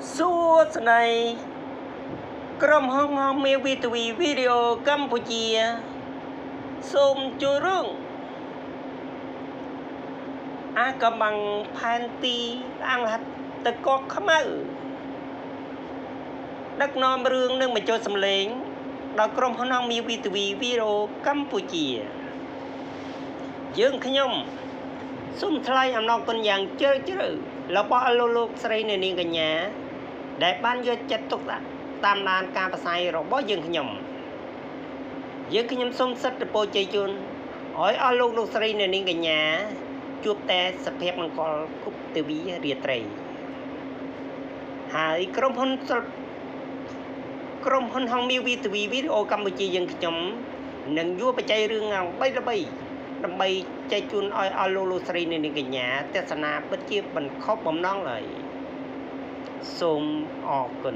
Suốt nàyក្រុមហ៊ុនមេវីទ្វីវីដេអូកម្ពុជាសូមជួយរឿងអាកំបាំងផែនទីអង្គហត្ថទឹកកកខ្មៅដឹកនាំរឿងនឹងបញ្ចូលសម្លេងដល់ក្រុមហ៊ុនមេវីទ្វីវីដេអូកម្ពុជាយើងខ្ញុំសូមថ្លែងអំណរគុណយ៉ាងជ្រាលជ្រៅរបស់លោកស្រីនាងកញ្ញាដែលបានយកចិត្តទុកដាក់តាមដានការផ្សាយរបស់យើងខ្ញុំសូមសិទ្ធិពរជ័យជូនឲ្យអស់លោកស្រីនាងកញ្ញាជួបតែសុភមង្គលគប់ទិវីរាត្រីហើយក្រុមហ៊ុនហងមីវីទ្វីវីដេអូកម្ពុជាយើងខ្ញុំនឹងយកបច្ច័យរឿងដើម្បីចែកជូនឲ្យអស់លោកស្រីនាងកញ្ញាទស្សនាពិតជាមិនខុសបំណងឡើយសូមអរគុណ